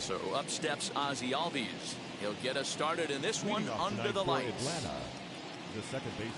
So up steps Ozzy Albies. He'll get us started in this one under the lights. Atlanta, the second baseman.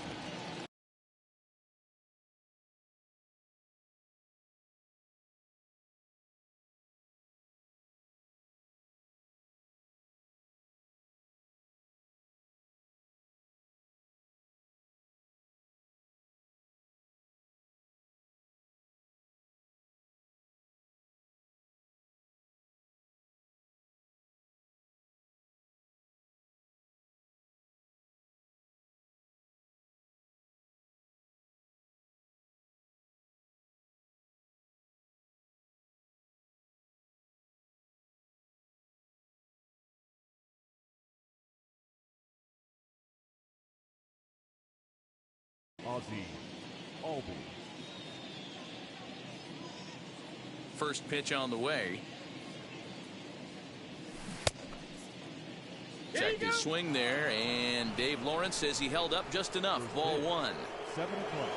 Ozzy Albies. First pitch on the way. Checked his swing there, and Dave Lawrence says he held up just enough. Ball one. 7 o'clock.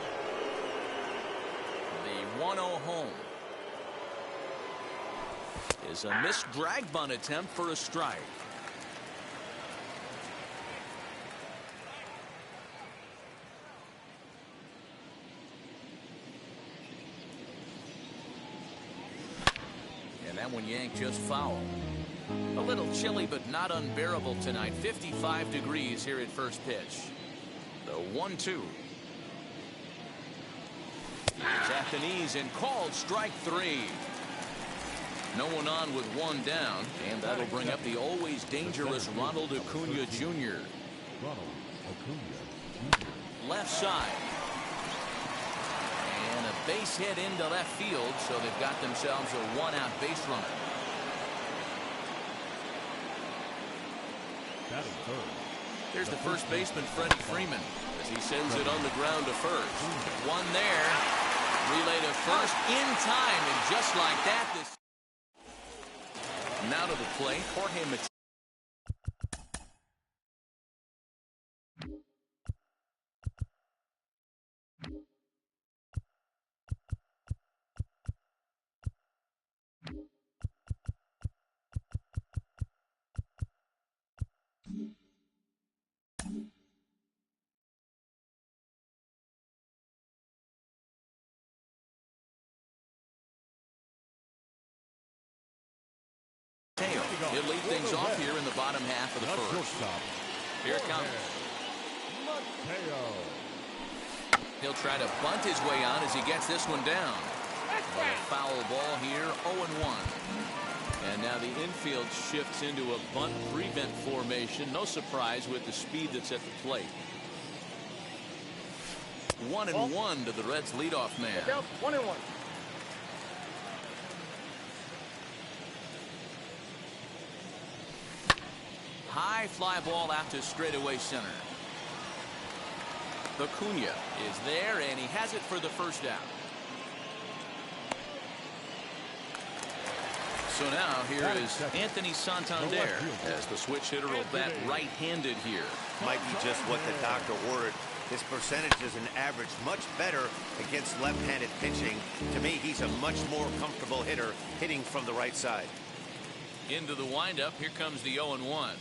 The 1-0 home is a missed drag bunt attempt for a strike. And that one yanked just foul. A little chilly, but not unbearable tonight. 55 degrees here at first pitch. The 1-2. He's at the knees and called strike three. No one on with one down, and that'll bring up the always dangerous Ronald Acuna Jr. Ronald Acuna Jr. Left side. And a base hit into left field, so they've got themselves a one-out base runner. Batting third. Here's the first baseman, Freddie Freeman, as he sends it on the ground to first. One there. Relay to first in time, and just like that, this. Now to the plate, Jorge Mateo. He'll lead things off here in the bottom half of the first. Here it comes. He'll try to bunt his way on as he gets this one down. But a foul ball here, 0-1. And now the infield shifts into a bunt prevent formation. No surprise with the speed that's at the plate. 1-1 to the Reds' leadoff man. 1-1. High fly ball out to straightaway center. Acuna is there, and he has it for the first out. So now here is Anthony Santander as the switch hitter will bat right-handed here. Might be just what the doctor ordered. His percentage is an average much better against left-handed pitching. To me, he's a much more comfortable hitter hitting from the right side. Into the windup. Here comes the 0-1.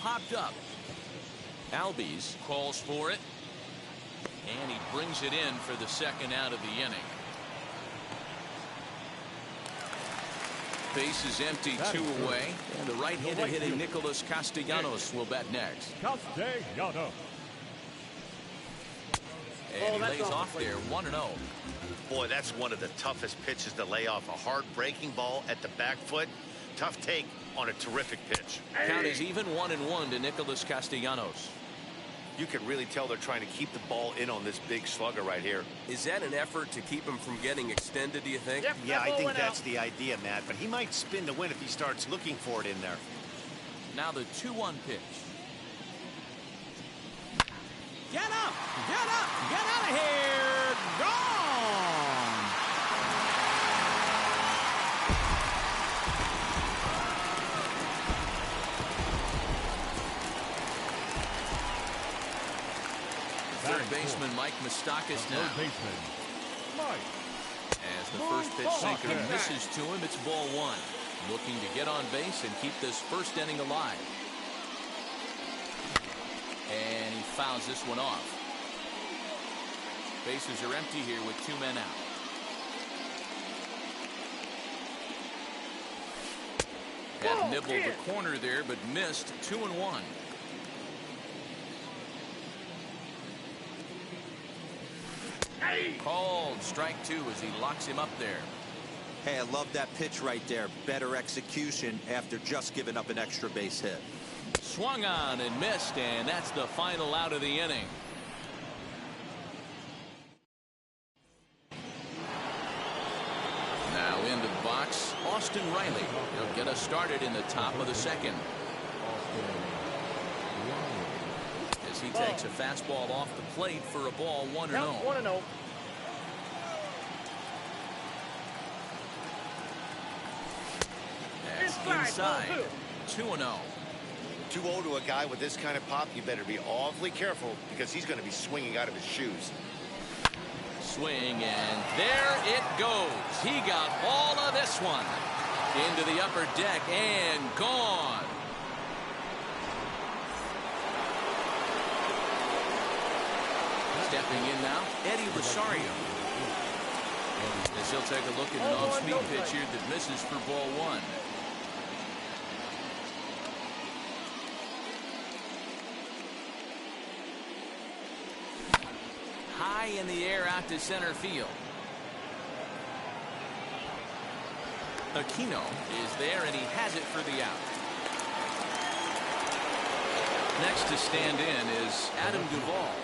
Popped up. Albies calls for it, and he brings it in for the second out of the inning. Base is empty, 2 away, and the right-handed hitting Nicholas Castellanos will bat next. Castellanos. And he lays off there, 1-0. Boy, that's one of the toughest pitches to lay off. A hard breaking ball at the back foot. Tough take on a terrific pitch. Count is even, 1-1 to Nicholas Castellanos. You can really tell they're trying to keep the ball in on this big slugger right here. Is that an effort to keep him from getting extended, do you think? Yep, Yeah, I think that's the idea, Matt. But he might spin to win if he starts looking for it in there. Now the 2-1 pitch. Get up! Get up! Get out of here! Gone! Third baseman Mike Moustakas now. Third baseman Mike As the first pitch sinker misses to him, it's ball one. Looking to get on base and keep this first inning alive. And he fouls this one off. Bases are empty here with 2 men out. Had nibbled the corner there, but missed. 2-1. Called strike 2 as he locks him up there. Hey, I love that pitch right there. Better execution after just giving up an extra base hit. Swung on and missed, and that's the final out of the inning. Now into the box, Austin Riley. He'll get us started in the top of the second. As he takes a fastball off the plate for a ball 1-0. 1-0. Inside, 2-0. 2-0 to a guy with this kind of pop, you better be awfully careful because he's going to be swinging out of his shoes. Swing, and there it goes. He got all of this one. Into the upper deck and gone. Stepping in now, Eddie Rosario. As he'll take a look at an off-speed pitch here that misses for ball one. High in the air out to center field. Aquino is there, and he has it for the out. Next to stand in is Adam Duvall.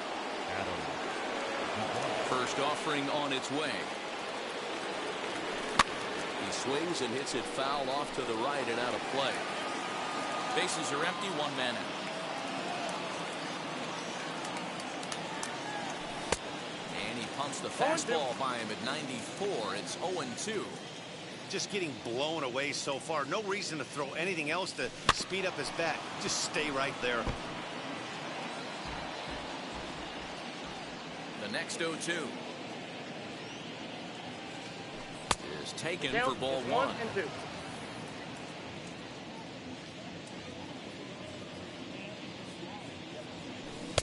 First offering on its way. He swings and hits it foul off to the right and out of play. Bases are empty, 1 man out. And he pumps the fastball by him at 94. It's 0-2. Just getting blown away so far. No reason to throw anything else to speed up his bat. Just stay right there. The next 0-2 is taken for ball 1. 1-2.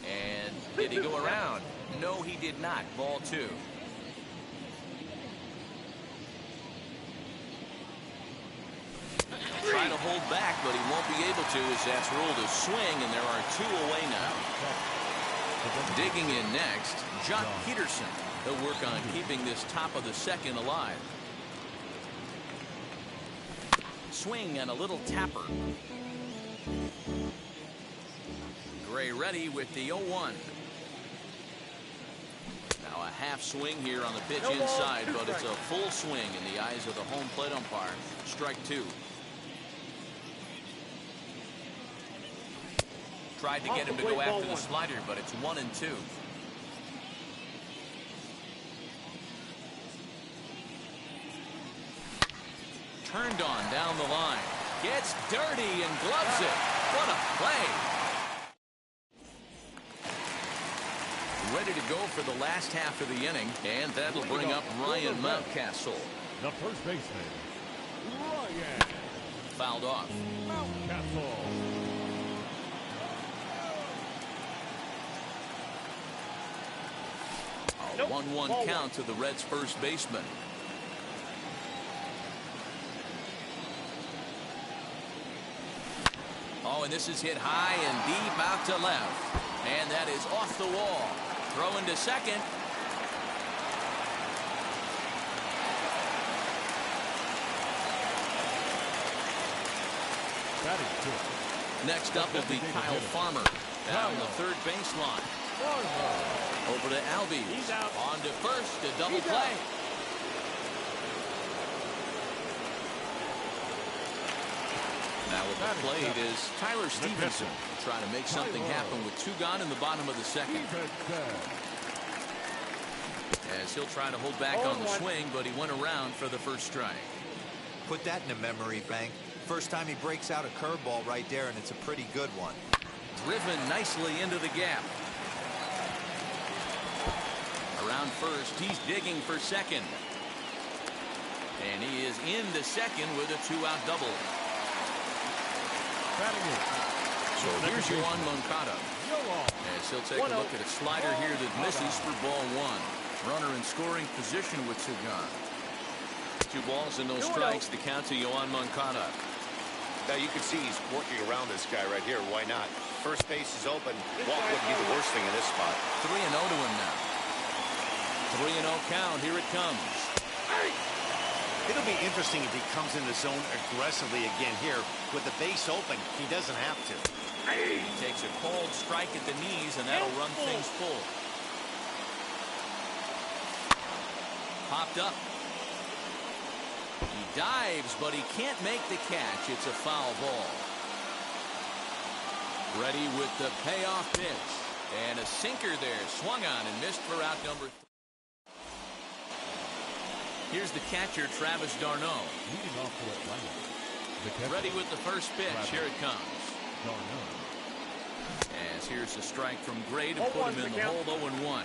And did he go around? No, he did not. Ball 2. Try to hold back, but he won't be able to as that's ruled a swing, and there are 2 away now. Digging in next, Jock Peterson. He'll work on keeping this top of the second alive. Swing and a little tapper. Gray ready with the 0-1. Now a half swing here on the pitch inside, but it's a full swing in the eyes of the home plate umpire. Strike 2. Tried to get him to go after the slider, but it's 1-2. Turned on down the line. Gets dirty and gloves it. What a play. Ready to go for the last half of the inning, and that'll bring up Ryan Mountcastle. The first baseman, Ryan. Fouled off. Mountcastle. A 1-1 count to the Reds' first baseman. Oh, and this is hit high and deep out to left. And that is off the wall. Throw into second. Next up will be Kyle Farmer down the third baseline. Over to Albies. On to first, a double play. Now with the plate is Tyler Stevenson, trying to make something happen with 2 gone in the bottom of the second. As he'll try to hold back on the swing, but he went around for the first strike. Put that in a memory bank. First time he breaks out a curveball right there, and it's a pretty good one. Driven nicely into the gap. Around first, he's digging for second. And he is into second with a 2-out double. Batting it. So here's Yoan Moncada. As he'll take a look at a slider here that misses for ball one. Runner in scoring position with Sugan. 2 balls and no strikes. The count to Yoan Moncada. Now you can see he's working around this guy right here. Why not? First base is open. Walk wouldn't be the worst thing in this spot. 3-0 to him now. 3-0 count. Here it comes. It'll be interesting if he comes in the zone aggressively again here. With the base open, he doesn't have to. He takes a cold strike at the knees, and that'll run things full. Popped up. He dives, but he can't make the catch. It's a foul ball. Ready with the payoff pitch. And a sinker there. Swung on and missed for out number 3. Here's the catcher, Travis d'Arnaud. Leading off for Atlanta. Ready with the first pitch. Here it comes. Darno. As here's a strike from Gray to put him in the hole. 0-1.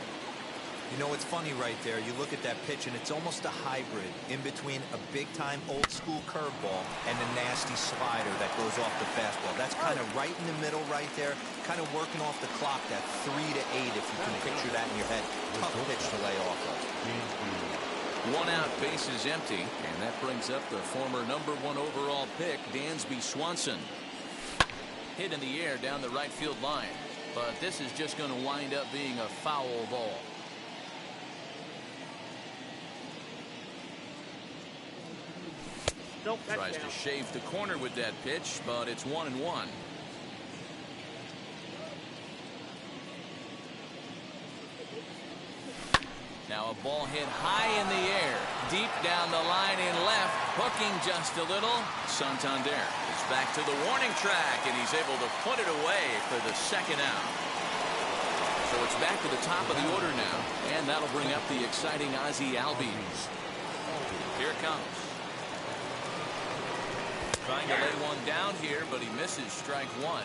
You know, it's funny right there. You look at that pitch, and it's almost a hybrid in between a big-time old-school curveball and a nasty slider that goes off the fastball. That's kind of right in the middle right there, kind of working off the clock, that 3 to 8, if you can picture that in your head. Tough pitch to lay off of. 1 out, base is empty, and that brings up the former #1 overall pick, Dansby Swanson. Hit in the air down the right field line, but this is just going to wind up being a foul ball. Tries to shave the corner with that pitch, but it's 1-1. Now a ball hit high in the air, deep down the line in left, hooking just a little. Santander is back to the warning track, and he's able to put it away for the 2nd out. So it's back to the top of the order now, and that'll bring up the exciting Ozzie Albies. Here it comes. Trying to lay one down here, but he misses strike 1.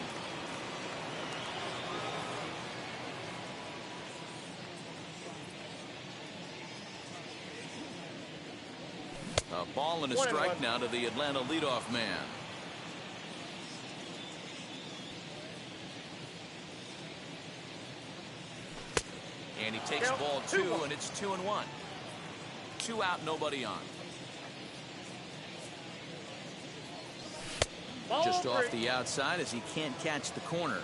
A ball and a strike now to the Atlanta leadoff man. And he takes ball 2, and it's 2-1. 2 out, nobody on. Just off the outside as he can't catch the corner.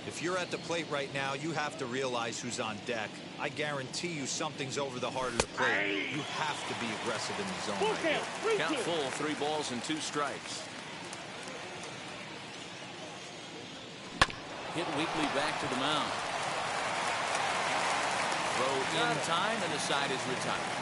If you're at the plate right now, you have to realize who's on deck. I guarantee you something's over the heart of the plate. You have to be aggressive in the zone right here. Count full, 3 balls and 2 strikes. Hit weakly back to the mound. Throw in time, and the side is retired.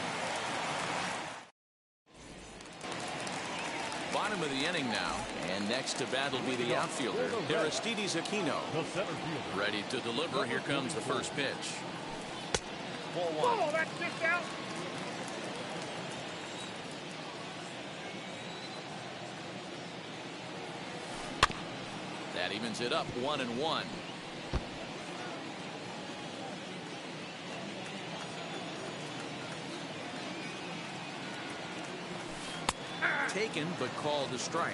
Bottom of the inning now, and next to bat will be the outfielder, Aristides Aquino. The center fielder. Ready to deliver. Here comes the first pitch. Ball 1. Oh, that's kicked out. That evens it up, 1-1. Taken, but called a strike.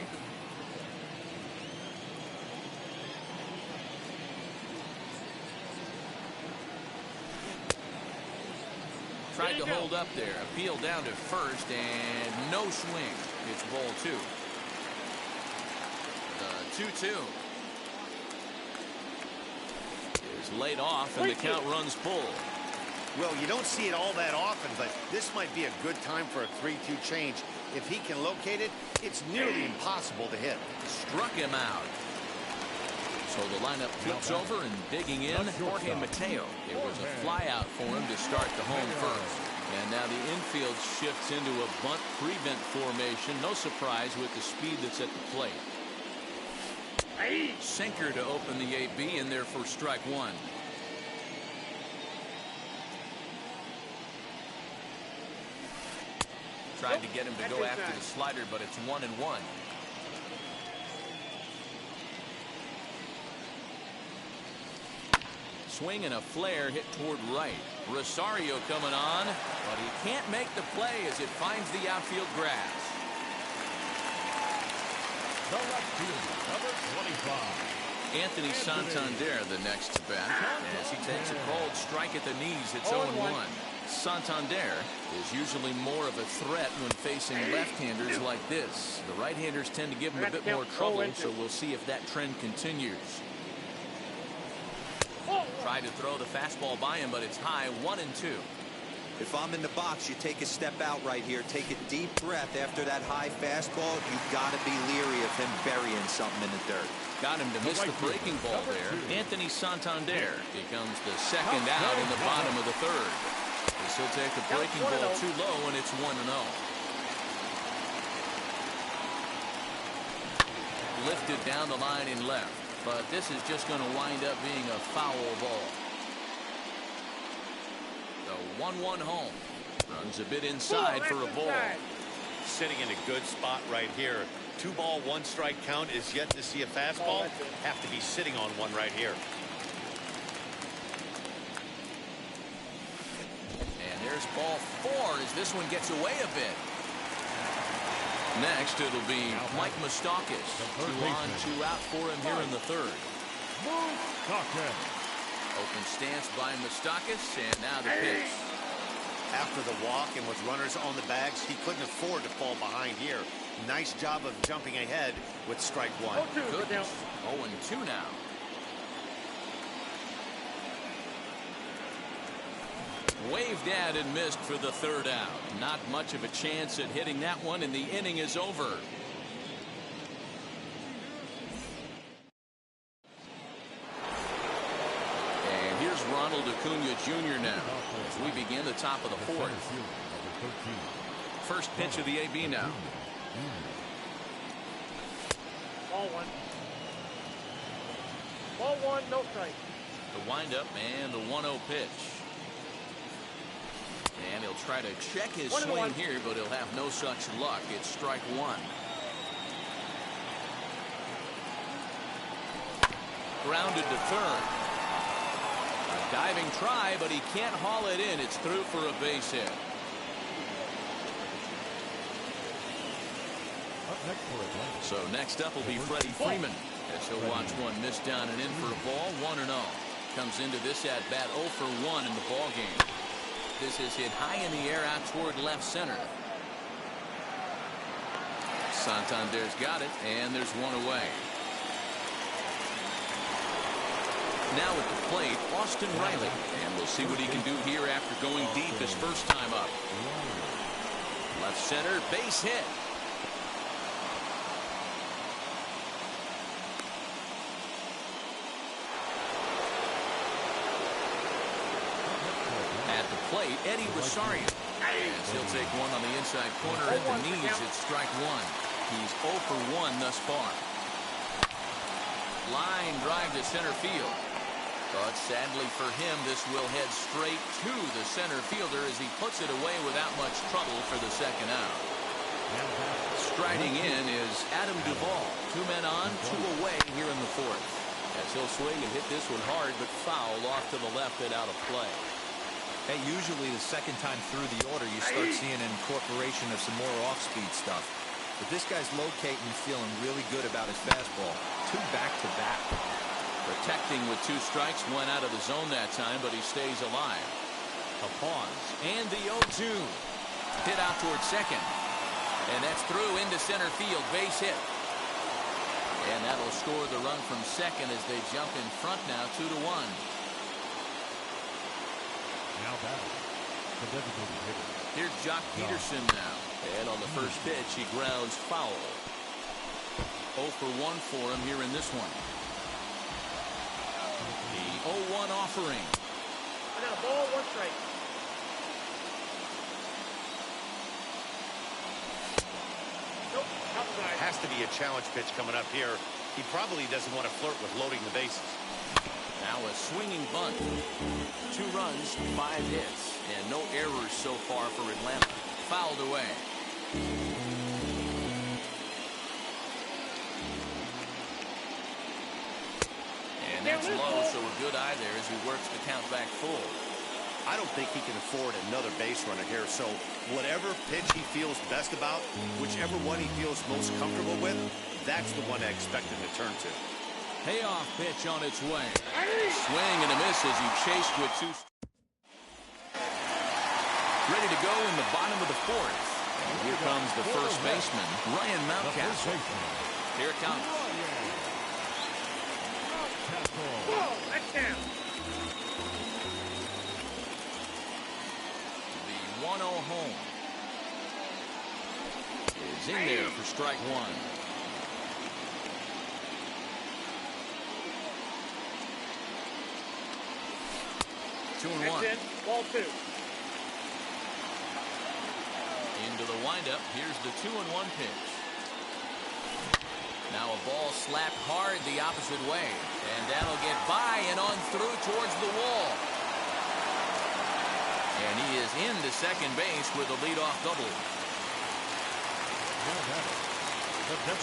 Tried to hold up there. Appeal down to first, and no swing. It's ball 2. The 2-2 is laid off, and the count runs full. Well, you don't see it all that often, but this might be a good time for a 3-2 change. If he can locate it, it's nearly impossible to hit. Struck him out. So the lineup flips over, and digging in, Jorge Mateo. It was a fly out for him to start the home first. And now the infield shifts into a bunt prevent formation. No surprise with the speed that's at the plate. Sinker to open the AB, in there for strike 1. Tried to get him to go after the slider, but it's 1-1. swing and a flare hit toward right. Rosario coming on, but he can't make the play as it finds the outfield grass. The left fielder, number 25. Anthony Santander, the next to bat, as he takes a called strike at the knees. It's 0-1. Santander is usually more of a threat when facing left-handers like this. The right-handers tend to give him a bit more trouble, so we'll see if that trend continues. Tried to throw the fastball by him, but it's high. 1-2. If I'm in the box, you take a step out right here. Take a deep breath after that high fastball. You've got to be leery of him burying something in the dirt. Got him to miss the breaking ball there. Anthony Santander becomes the second out in the bottom of the third. He'll take the breaking ball too low, and it's 1-0. Lifted down the line in left, but this is just going to wind up being a foul ball. The 1-1 home. Runs a bit inside for a ball. Sitting in a good spot right here. 2 ball, 1 strike count is yet to see a fastball. Have to be sitting on one right here. And there's ball 4 as this one gets away a bit. Next, it'll be Mike Moustakas. 2 on, 2 out for him here in the third. Open stance by Moustakas, and now the pitch. After the walk and with runners on the bags, he couldn't afford to fall behind here. Nice job of jumping ahead with strike 1. Good. 0-2 now. Waved at and missed for the third out. Not much of a chance at hitting that one, and the inning is over. And here's Ronald Acuna Jr. now as we begin the top of the fourth. First pitch of the AB now. Ball 1. Ball 1, no strike. The windup and the 1-0 pitch. And he'll try to check his swing here, but he'll have no such luck. It's strike 1. Grounded to third. A diving try, but he can't haul it in. It's through for a base hit. So next up will be Freddie Freeman, as he'll watch one miss down and in for a ball. 1-0. Comes into this at bat 0 for 1 in the ball game. This is hit high in the air out toward left center. Santander's got it, and there's one away. Now at the plate, Austin Riley, and we'll see what he can do here after going deep his first time up. Left center, base hit. Plate, Eddie Rosario. As he'll take one on the inside corner at the knees. It's strike 1. He's 0 for 1 thus far. Line drive to center field. But sadly for him, this will head straight to the center fielder as he puts it away without much trouble for the second out. Striding in is Adam Duvall. 2 men on, 2 away here in the fourth. As he'll swing and hit this one hard, but foul off to the left and out of play. Hey, usually the second time through the order, you start seeing an incorporation of some more off-speed stuff. But this guy's locating and feeling really good about his fastball. 2 back-to-back. Protecting with 2 strikes, went out of the zone that time, but he stays alive. A pause, and the 0-2. Hit out towards second. And that's through into center field, base hit. And that'll score the run from second as they jump in front now, 2-1. Now batting, the designated hitter. Here's Jock Peterson now. And on the first pitch, he grounds foul. 0 for 1 for him here in this one. The 0-1 offering. I got a ball, 1 strike. Nope, outside. Has to be a challenge pitch coming up here. He probably doesn't want to flirt with loading the bases. Now a swinging bunt. 2 runs, 5 hits, and no errors so far for Atlanta. Fouled away. And that's low, so a good eye there as he works the count back full. I don't think he can afford another base runner here, so whatever pitch he feels best about, whichever one he feels most comfortable with, that's the one I expect him to turn to. Payoff pitch on its way. Swing and a miss as he chased with two. Ready to go in the bottom of the fourth. And here comes the first baseman, Ryan Mountcastle. Here it comes. That's down. The 1-0 home is in there for strike one. Two and one. That's it. Ball two. Into the windup. Here's the 2-1 pitch. Now a ball slapped hard the opposite way. And that'll get by and on through towards the wall. And he is into second base with a leadoff double.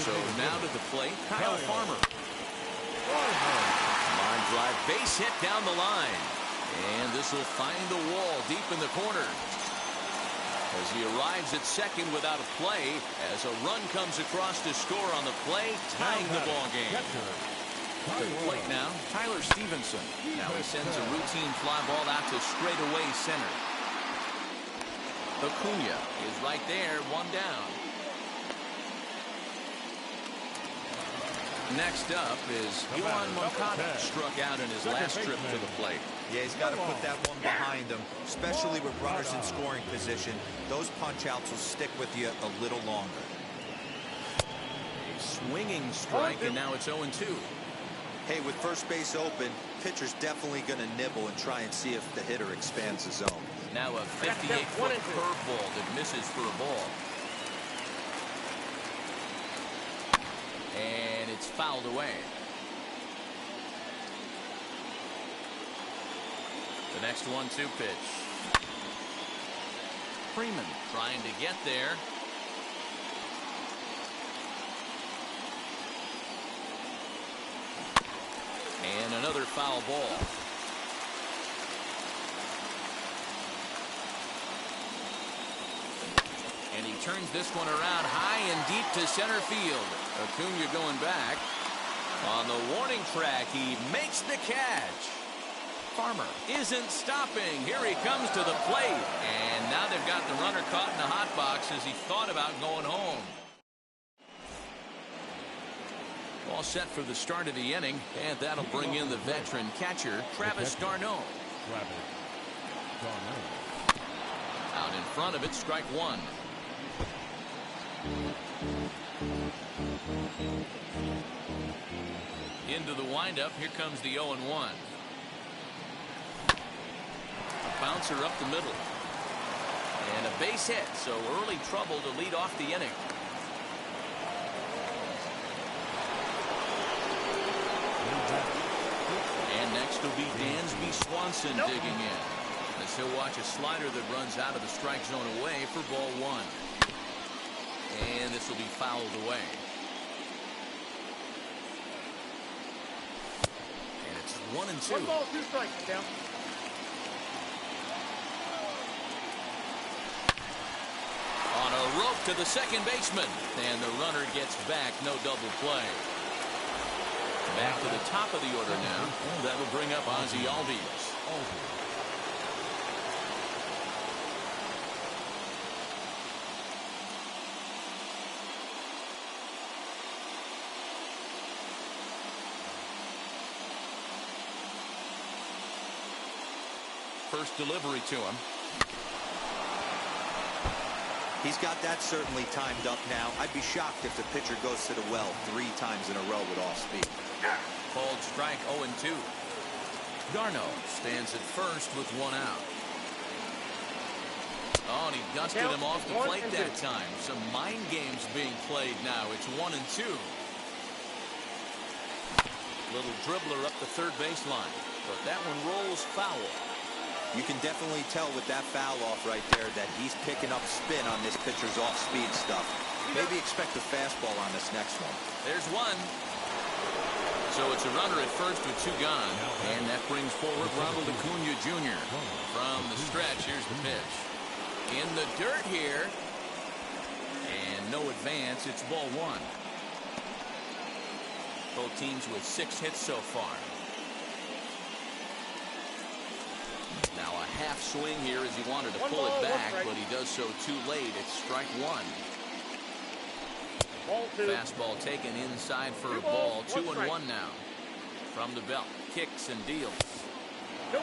So now to the plate, Kyle Farmer. Line drive, base hit down the line. And this will find the wall deep in the corner. As he arrives at second without a play, as a run comes across to score on the play, tying the ball game. To the plate now, Tyler Stevenson. Now he sends a routine fly ball out to straightaway center. Acuna is right there, one down. Next up is Yohan Moncada, struck out in his last trip to the plate. Yeah, he's got to put that one behind him, especially with runners in scoring position. Those punch-outs will stick with you a little longer. A swinging strike, and now it's 0-2. Hey, with first base open, pitcher's definitely going to nibble and try and see if the hitter expands the zone. Now a 58-foot curveball that misses for a ball. And it's fouled away. The next 1-2 pitch. Freeman trying to get there. And another foul ball. And he turns this one around high and deep to center field. Acuna going back. On the warning track, he makes the catch. Farmer isn't stopping. Here he comes to the plate. And now they've got the runner caught in the hot box as he thought about going home. All set for the start of the inning, and that'll bring in the veteran catcher, Travis d'Arnaud. Out in front of it, strike one. Into the windup, here comes the 0-1. A bouncer up the middle. And a base hit, so early trouble to lead off the inning. And next will be Dansby Swanson digging in, as he'll watch a slider that runs out of the strike zone away for ball one. And this will be fouled away. And it's 1-2. 1 ball, 2 strikes, down. On a rope to the second baseman, and the runner gets back, no double play. Back to the top of the order now. That'll bring up Ozzie Albies. First delivery to him. He's got that certainly timed up now. I'd be shocked if the pitcher goes to the well 3 times in a row with off speed. Called strike 0-2. d'Arnaud stands at first with 1 out. Oh, and he dusted him off the plate that time. Some mind games being played now. It's 1-2. Little dribbler up the third baseline, but that one rolls foul. You can definitely tell with that foul off right there that he's picking up spin on this pitcher's off-speed stuff. Maybe expect a fastball on this next one. There's one. So it's a runner at first with 2 gone. And that brings forward Ronald Acuna Jr. From the stretch, here's the pitch. In the dirt here. And no advance. It's ball 1. Both teams with 6 hits so far. Now a half swing here as he wanted to pull it back, but he does so too late. It's strike 1. Ball 2. Fastball taken inside for a ball. 2-1 now. From the belt. Kicks and deals. Nope.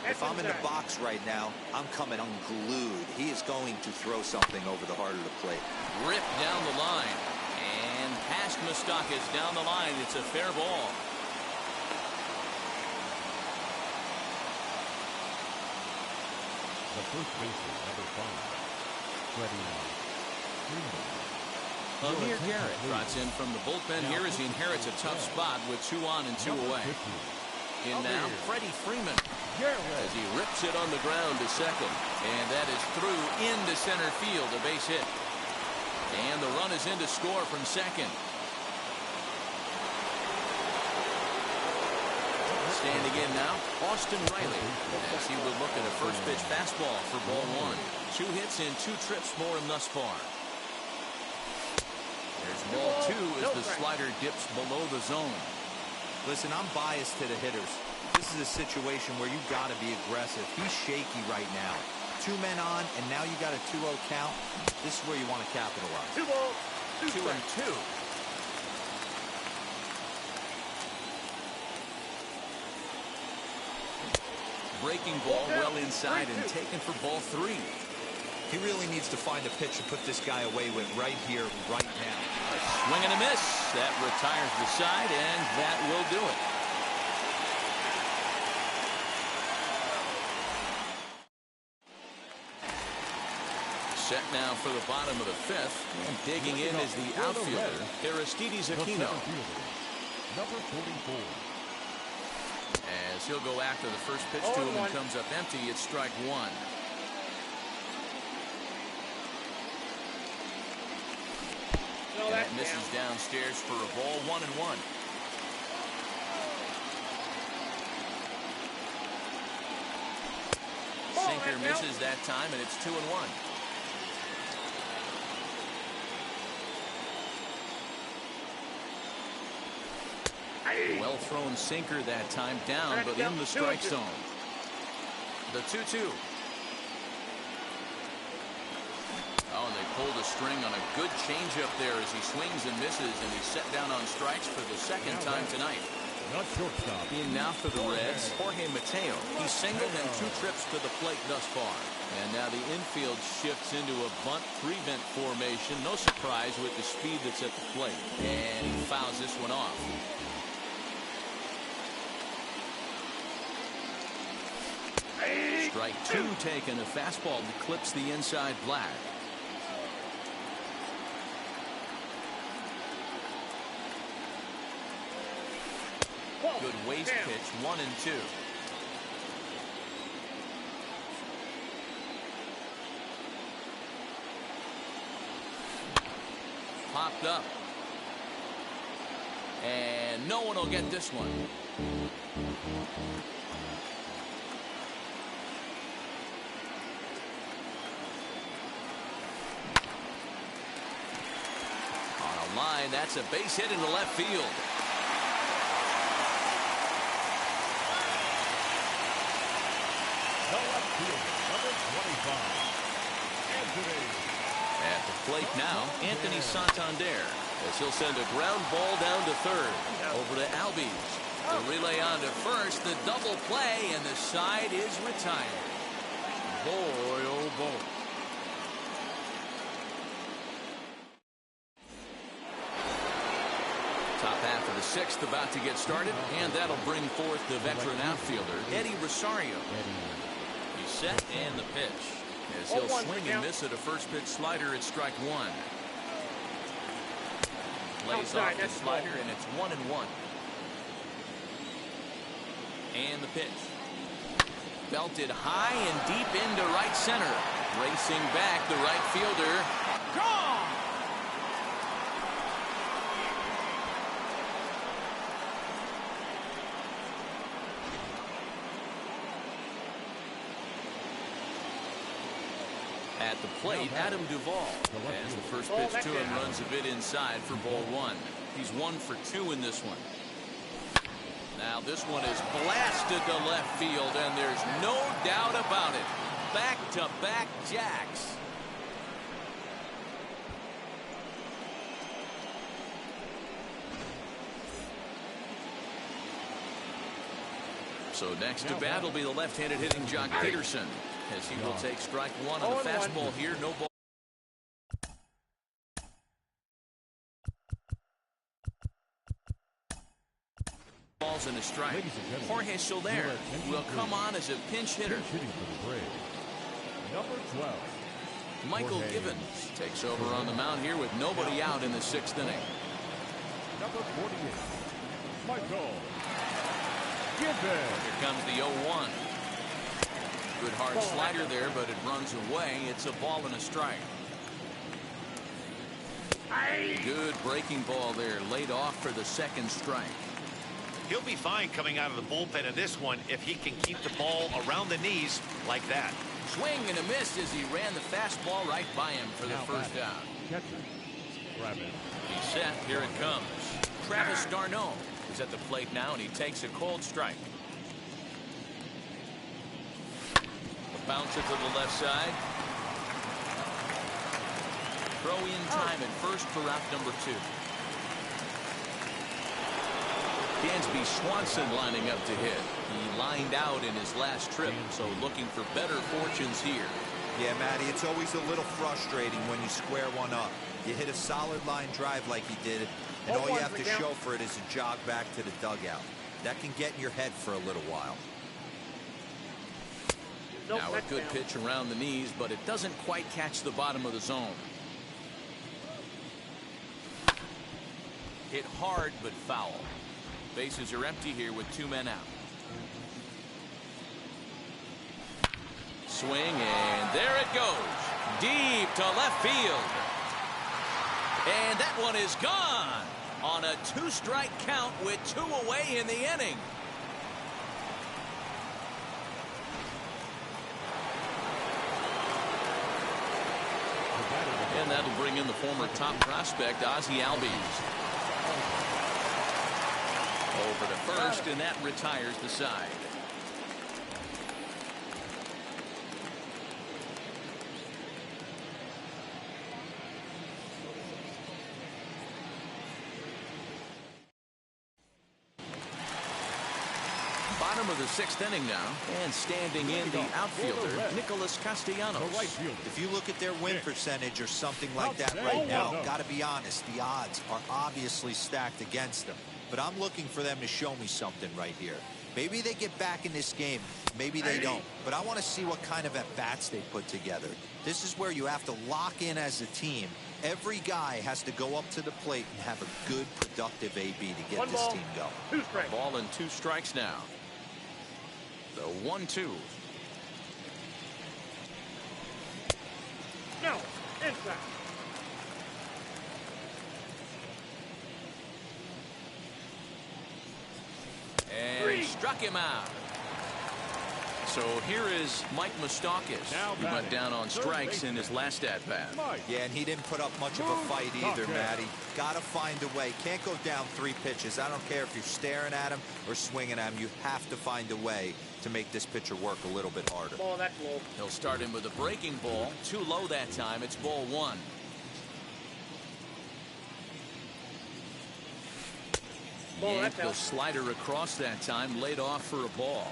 If I'm in the box right now, I'm coming unglued. He is going to throw something over the heart of the plate. Ripped down the line. And past Moustakas down the line. It's a fair ball. The first baseman, number 5, Freddie Freeman. Amir Garrett trots in from the bullpen here as he inherits a tough spot with 2 on and 2 away. In now, Freddie Freeman as he rips it on the ground to second. And that is through into center field, a base hit. And the run is in to score from second. Standing in now, Austin Riley as he will look at a first pitch fastball for ball 1. 2 hits in 2 trips for him thus far. There's ball 2 as the slider dips below the zone. Listen, I'm biased to the hitters. This is a situation where you got to be aggressive. He's shaky right now. 2 men on, and now you got a 2-0 count. This is where you want to capitalize. 2 balls, 2 2 and 2. Breaking ball well inside and taken for ball 3. He really needs to find a pitch to put this guy away with right here, right now. A swing and a miss. That retires the side, and that will do it. Set now for the bottom of the 5th. And digging in is the outfielder, Aristides Aquino. Number 44. As he'll go after the first pitch to him and comes up empty, it's strike 1. No, that misses downstairs for a ball. 1-1. Sinker misses that time, and it's 2-1. Well thrown sinker that time, down but in the strike zone. The 2-2. Oh, and they pulled a string on a good changeup there as he swings and misses, and he's set down on strikes for the 2nd time tonight. Not shortstop. In now for the Reds, Jorge Mateo. He's singled in 2 trips to the plate thus far. And now the infield shifts into a bunt prevent formation. No surprise with the speed that's at the plate. And he fouls this one off. Strike 2 taken. A fastball that clips the inside black. Good waist pitch, 1-2. Popped up. And no one will get this one. On a line, that's a base hit into left field. Number 25, Anthony. At the plate now, Anthony Santander, as he'll send a ground ball down to third. Over to Albies. The relay on to first. The double play, and the side is retired. Boy, oh boy. Top half of the 6th about to get started, and that'll bring forth the veteran outfielder, Eddie Rosario. He's set, and the pitch. As he'll swing and miss at a first pitch slider, it's strike 1. Lays off the slider, and it's 1-1. And the pitch. Belted high and deep into right center. Racing back, the right fielder. Gone! At the plate, Adam Duvall. As the first pitch to him runs a bit inside for ball one. He's 1 for 2 in this one. Now this one is blasted to left field, and there's no doubt about it. Back-to-back jacks. So next to bat will be the left-handed hitting Jock Peterson, as he will take strike one on the fastball here. No ball. Balls and a strike. Jorge Soler will come on as a pinch hitter. Number 12. Michael Givens takes over on the mound here with nobody out in the 6th inning. Number 48. Michael Givens. Here comes the 0-1. Good hard slider there, but it runs away. It's a ball and a strike. Good breaking ball there, laid off for the 2nd strike. He'll be fine coming out of the bullpen in this one if he can keep the ball around the knees like that. Swing and a miss as he ran the fastball right by him for the first out. Catcher. Travis. He's set. Here it comes. Travis d'Arnaud is at the plate now, and he takes a cold strike. A bouncer to the left side. Throw in time at first for out number 2. Dansby Swanson lining up to hit. He lined out in his last trip, so looking for better fortunes here. Yeah, Matty, it's always a little frustrating when you square one up. You hit a solid line drive like he did, and all you have to show for it is a jog back to the dugout. That can get in your head for a little while. Now a good pitch around the knees, but it doesn't quite catch the bottom of the zone. Hit hard, but foul. Bases are empty here with 2 men out. Swing, and there it goes. Deep to left field. And that one is gone on a 2-strike count with 2 away in the inning. And that'll bring in the former top prospect, Ozzie Albies. Over to first, and that retires the side. Bottom of the 6th inning now, and standing in the outfielder, Nicholas Castellanos. If you look at their win percentage or something like that right now, gotta be honest, the odds are obviously stacked against them. But I'm looking for them to show me something right here. Maybe they get back in this game, maybe they don't. But I want to see what kind of at-bats they put together. This is where you have to lock in as a team. Every guy has to go up to the plate and have a good, productive AB to get this team going. Ball and 2 strikes now. The 1-2. No, inside. And struck him out. So here is Mike Moustakas, who went down on strikes in his last at-bat. Yeah, and he didn't put up much of a fight either, Matty. Gotta find a way. Can't go down 3 pitches. I don't care if you're staring at him or swinging at him. You have to find a way to make this pitcher work a little bit harder. Ball, that's low. He'll start him with a breaking ball. Too low that time. It's ball 1. Yanked the slider across that time, laid off for a ball.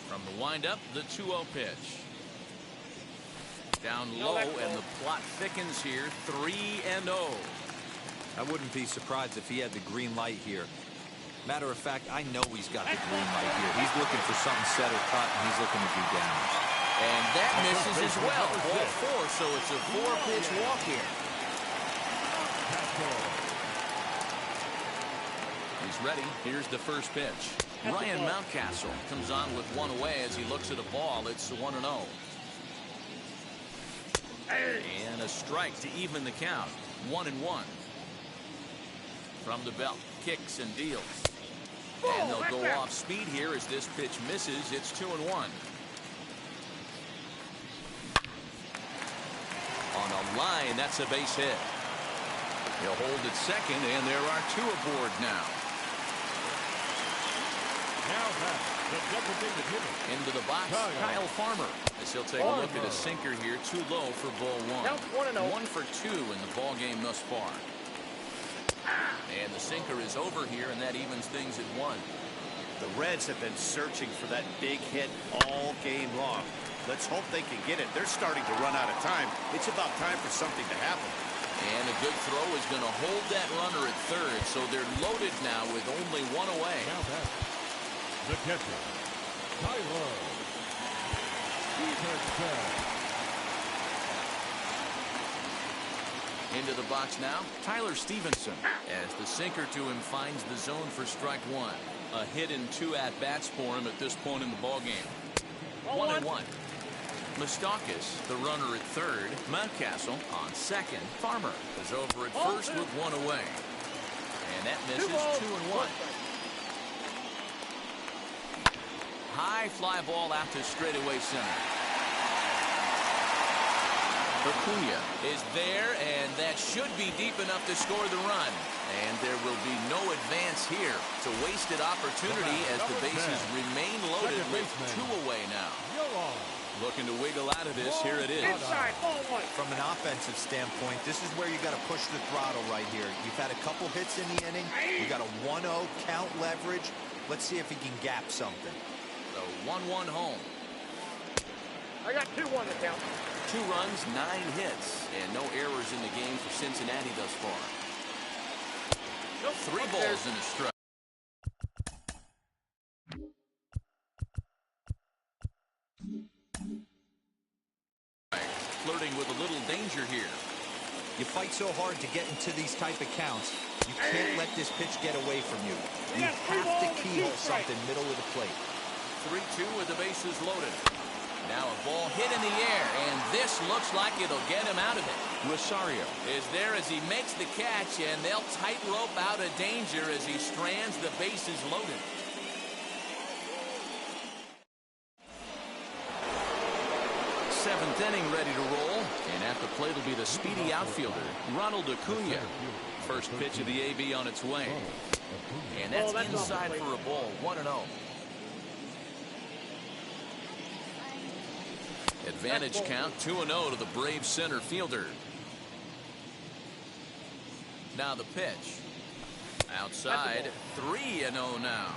From the windup, the 2-0 pitch. Down low, and the plot thickens here. 3-0. I wouldn't be surprised if he had the green light here. Matter of fact, I know he's got the green light here. He's looking for something set or cut, and he's looking to do damage. And that misses as well. Ball 4, so it's a 4-pitch walk here. He's ready. Here's the first pitch. Ryan Mountcastle comes on with 1 away as he looks at a ball. It's 1-0. And a strike to even the count. 1-1. From the belt, kicks and deals. And they'll go off speed here as this pitch misses. It's 2-1. the line. That's a base hit. He'll hold at second, and there are 2 aboard now. Now back, the designated hitter. Into the box, Kyle Farmer. As he'll take a look at a sinker here, too low for ball 1. Count 1-0. 1 for 2 in the ball game thus far. And the sinker is over here, and that evens things at 1. The Reds have been searching for that big hit all game long. Let's hope they can get it. They're starting to run out of time. It's about time for something to happen. And a good throw is going to hold that runner at third, so they're loaded now with only 1 away. Now back, the catcher, Tyler Stevenson. Into the box now, Tyler Stevenson. As the sinker to him finds the zone for strike 1. A hit in 2 at-bats for him at this point in the ballgame. 1-1. Mustakis, the runner at third. Mountcastle on second. Farmer is over at first with 1 away. And that misses 2-1. High fly ball out to straightaway center. Acuna is there, and that should be deep enough to score the run. And there will be no advance here. It's a wasted opportunity as the bases remain loaded with 2 away now. Looking to wiggle out of this. Here it is. Inside, ball 1. From an offensive standpoint, this is where you got to push the throttle right here. You've had a couple hits in the inning. You got a 1-0 count leverage. Let's see if he can gap something. The 1-1 home. I got 2-1 to count. 2 runs, 9 hits, and no errors in the game for Cincinnati thus far. 3 balls and a strike. Flirting with a little danger here. You fight so hard to get into these type of counts. You can't let this pitch get away from you. You have to keyhole something middle of the plate. 3-2 with the bases loaded. Now a ball hit in the air, and this looks like it'll get him out of it. Rosario is there as he makes the catch, and they'll tightrope out of danger as he strands the bases loaded. Seventh inning ready to roll, and at the plate will be the speedy outfielder, Ronald Acuna. First pitch of the AB on its way. And that's inside for a ball, 1-0. Advantage count, 2-0 to the Braves center fielder. Now the pitch. Outside, 3-0 now.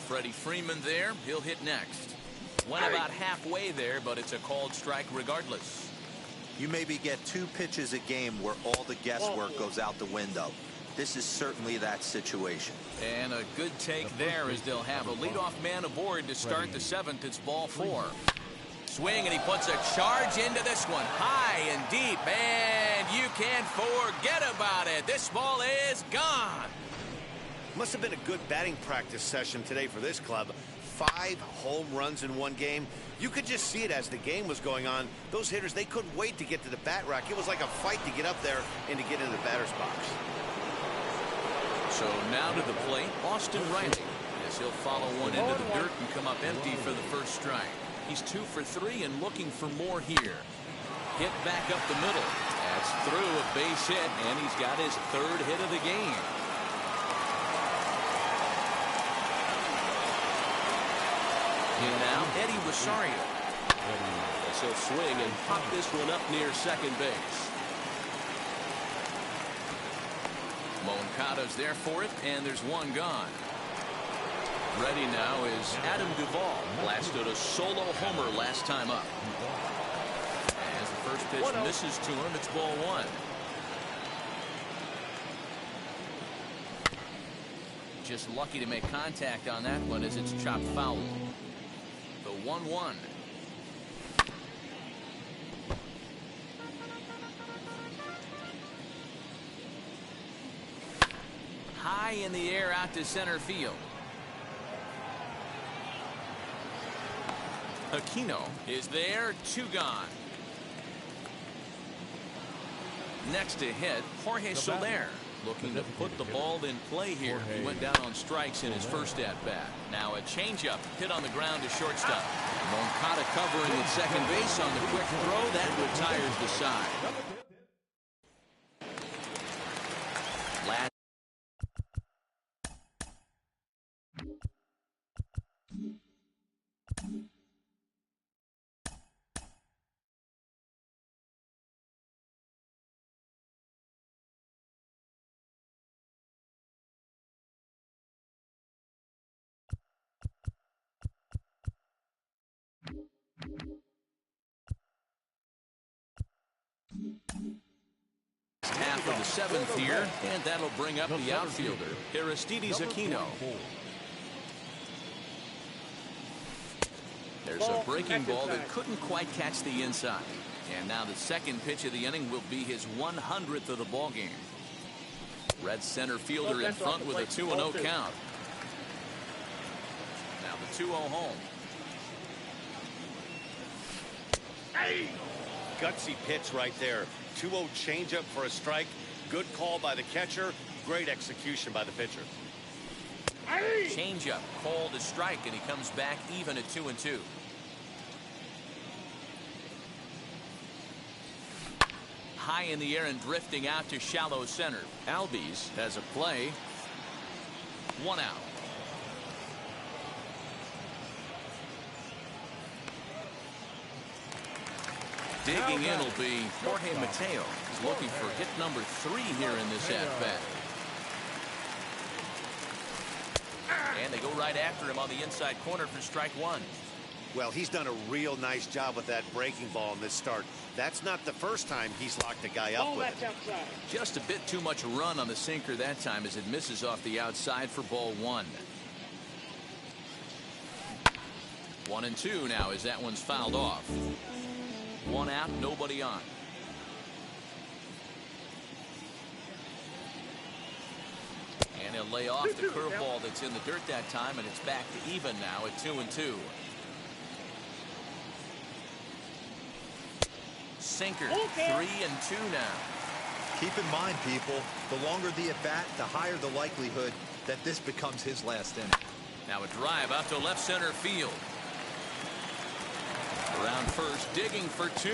Freddie Freeman there, he'll hit next. Went about halfway there, but it's a called strike regardless. You maybe get 2 pitches a game where all the guesswork goes out the window. This is certainly that situation. And a good take there as they'll have a leadoff man aboard to start the 7th. It's ball 4. Swing, and he puts a charge into this one. High and deep, and you can't forget about it. This ball is gone. Must have been a good batting practice session today for this club. 5 home runs in 1 game. You could just see it as the game was going on. Those hitters, they couldn't wait to get to the bat rack. It was like a fight to get up there and to get in the batter's box. So now to the plate, Austin Riley, as he'll follow one into the dirt and come up empty for the first strike. He's 2 for 3 and looking for more here. Hit back up the middle. That's through a base hit, and he's got his 3rd hit of the game. And now Eddie Rosario. As he'll swing and pop this one up near second base. Moncada's there for it, and there's 1 gone. Ready now is Adam Duvall. Blasted a solo homer last time up. As the first pitch misses to him, it's ball 1. Just lucky to make contact on that one as it's chopped foul. The 1-1. High in the air out to center field. Aquino is there, 2 gone. Next to hit, Jorge Soler. Looking to put the ball in play here. He went down on strikes in his first at-bat. Now a changeup hit on the ground to shortstop. Moncada covering at second base on the quick throw. That retires the side. Last half of the seventh here, and that'll bring up the outfielder, Aristides Aquino. There's a breaking ball that couldn't quite catch the inside. And now the second pitch of the inning will be his 100th of the ball game. Red center fielder in front with a 2-0 count. Now the 2-0 home. Gutsy pitch right there. 2-0 changeup for a strike. Good call by the catcher. Great execution by the pitcher. Changeup called a strike, and he comes back even at 2-2. High in the air and drifting out to shallow center. Albies has a play. 1 out. Digging in will be Jorge Mateo. He's looking for hit number 3 here in this at-bat. And they go right after him on the inside corner for strike 1. Well, he's done a real nice job with that breaking ball in this start. That's not the first time he's locked a guy up with it. Just a bit too much run on the sinker that time as it misses off the outside for ball 1. 1-2 now as that one's fouled off. 1 out, nobody on. And he'll lay off the curveball that's in the dirt that time, and it's back to even now at 2-2. Sinker, 3-2 now. Keep in mind, people, the longer the at-bat, the higher the likelihood that this becomes his last inning. Now a drive out to left center field. Around first, digging for 2.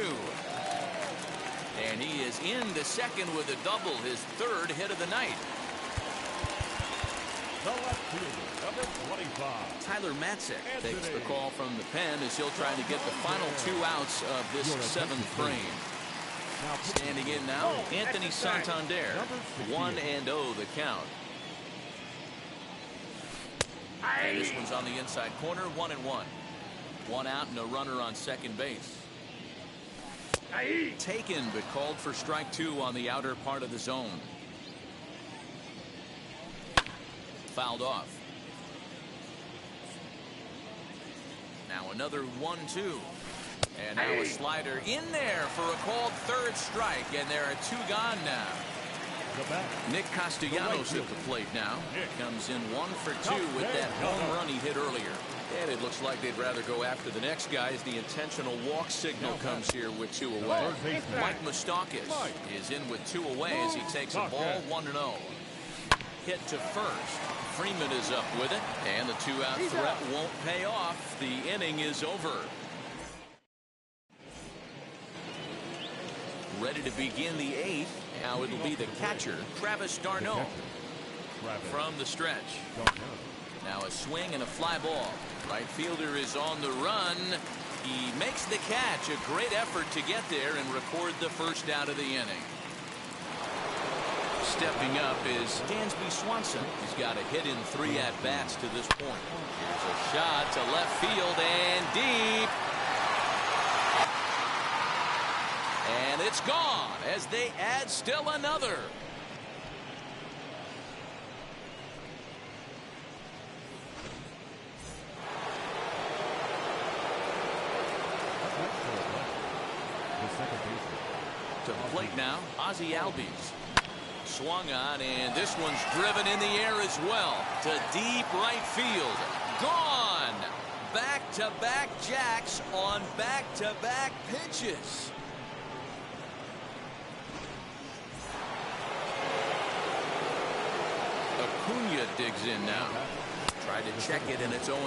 And he is into second with a double, his 3rd hit of the night. The left fielder, number 25. Tyler Matzek takes the call from the pen as he'll try to get the final 2 outs of this 7th frame. Standing in now, Anthony Santander. 1-0 the count. And this one's on the inside corner, 1-1. 1 out and a runner on second base. Taken, but called for strike 2 on the outer part of the zone. Fouled off. Now another 1-2. And now a slider in there for a called 3rd strike, and there are 2 gone now. Nick Castellanos at the plate now. Comes in 1 for 2 with that home run he hit earlier. And it looks like they'd rather go after the next guy as the intentional walk signal comes here with 2 away. Mike Moustakas is in with 2 away as he takes a ball 1-0. Hit to first. Freeman is up with it, and the 2-out threat won't pay off. The inning is over. Ready to begin the 8th. Now it'll be the catcher, Travis d'Arnaud, from the stretch. Now a swing and a fly ball. Right fielder is on the run. He makes the catch. A great effort to get there and record the 1st out of the inning. Stepping up is Dansby Swanson. He's got a hit in 3 at-bats to this point. Here's a shot to left field and deep. And it's gone as they add still another. To the plate now, Ozzie Albies. Swung on, and this one's driven in the air as well to deep right field. Gone. Back-to-back jacks on back-to-back pitches. Acuna digs in now. Tried to check it, and it's 0-1.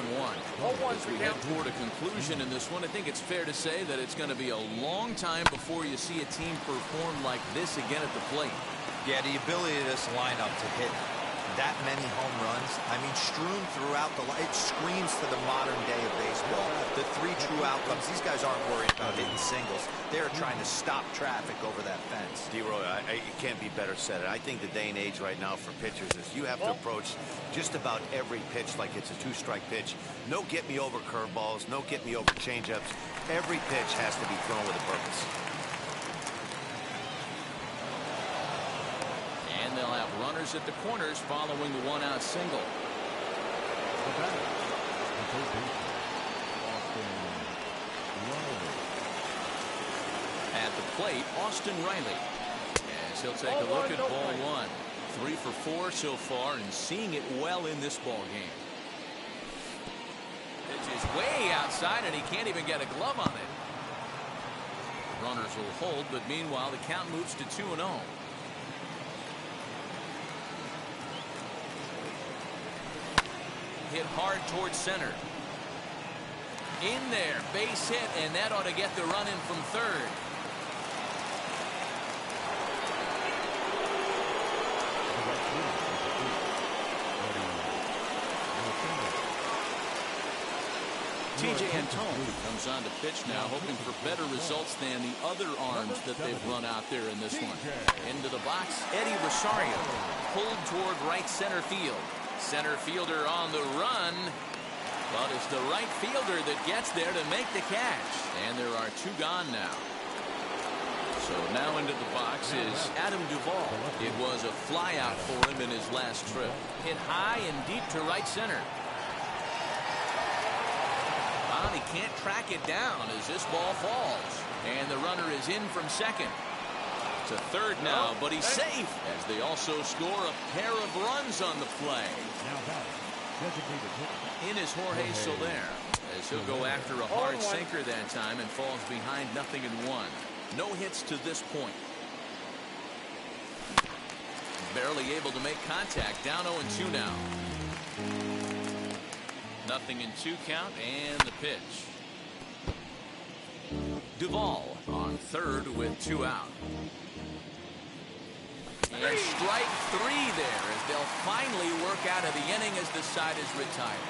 As we head toward a conclusion in this one, I think it's fair to say that it's going to be a long time before you see a team perform like this again at the plate. Yeah, the ability of this lineup to hit that many home runs, I mean, strewn throughout the line, it screams to the modern day of baseball. The 3 true outcomes. These guys aren't worried about hitting singles. They're trying to stop traffic over that fence. Leroy, it can't be better said. I think the day and age right now for pitchers is you have to approach just about every pitch like it's a 2-strike pitch. No get-me-over curveballs, no get-me-over changeups. Every pitch has to be thrown with a purpose. And they'll have runners at the corners following the 1-out single. At the plate, Austin Riley. As he'll take a look at ball 1. 3 for 4 so far, and seeing it well in this ball game. Pitch is way outside, and he can't even get a glove on it. Runners will hold, but meanwhile, the count moves to 2-0. Hit hard towards center. In there, base hit, and that ought to get the run in from third. TJ Antone comes on to pitch now, hoping for better results than the other arms that they've run out there in this one. Into the box, Eddie Rosario pulled toward right center field. Center fielder on the run, but it's the right fielder that gets there to make the catch. And there are 2 gone now. So now into the box is Adam Duvall. It was a flyout for him in his last trip. Hit high and deep to right center. Well, he can't track it down as this ball falls. And the runner is in from second. To third now, but he's safe as they also score a pair of runs on the play. In is Jorge Soler as he'll go after a hard sinker that time and falls behind 0-1. No hits to this point. Barely able to make contact. Down 0-2 now. 0-2 count and the pitch. Duvall on third with 2 out. And strike 3 there as they'll finally work out of the inning as the side is retired.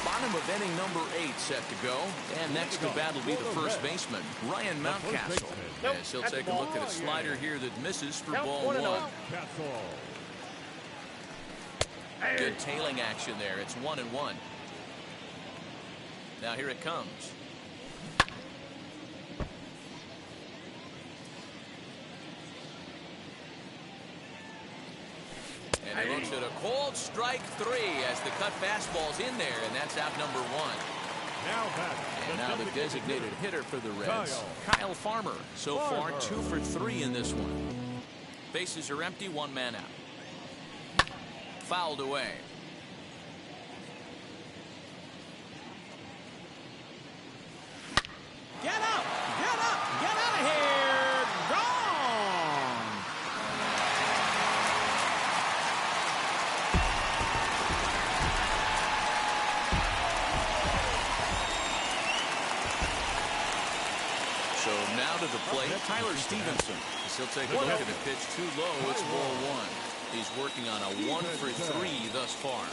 Bottom of inning number 8 set to go. And next to bat will be the first baseman, Ryan Mountcastle. As he'll take a look at a slider here that misses for ball 1. Good tailing action there. It's 1-1. Now here it comes. And he looks at a cold strike 3 as the cut fastball's in there, and that's out number 1. And now the designated hitter for the Reds, Kyle Farmer. So far 2 for 3 in this one. Bases are empty, 1 man out. Fouled away. Get up! Get up! Get out of here! Gone! So now to the plate, Tyler Stevenson. He'll take a look at a pitch too low. It's ball 1. He's working on a 1 for 3 thus far.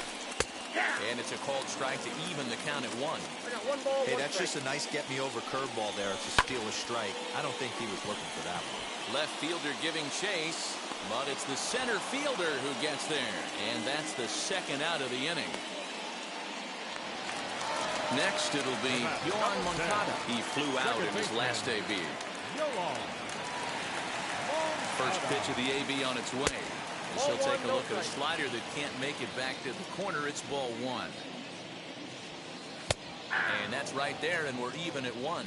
And it's a called strike to even the count at 1. Hey, that's just a nice get-me-over curveball there to steal a strike. I don't think he was looking for that one. Left fielder giving chase, but it's the center fielder who gets there. And that's the 2nd out of the inning. Next, it'll be Yohan Moncada. He flew out in his last debut. First pitch of the AB on its way. She'll take a look at a slider that can't make it back to the corner. It's ball 1. And that's right there, and we're even at 1.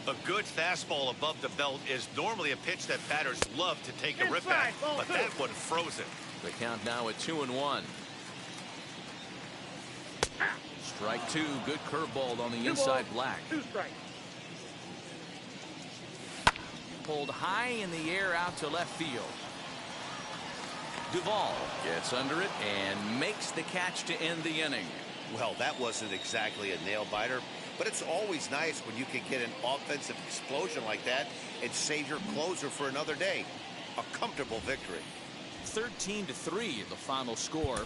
A good fastball above the belt is normally a pitch that batters love to take a rip at, but that one froze it. The count now at 2-1. Strike 2. Good curveball on the inside black. 2 strikes. pulled high in the air out to left field. Duvall gets under it and makes the catch to end the inning. Well, that wasn't exactly a nail-biter, but it's always nice when you can get an offensive explosion like that and save your closer for another day. A comfortable victory. 13-3, the final score.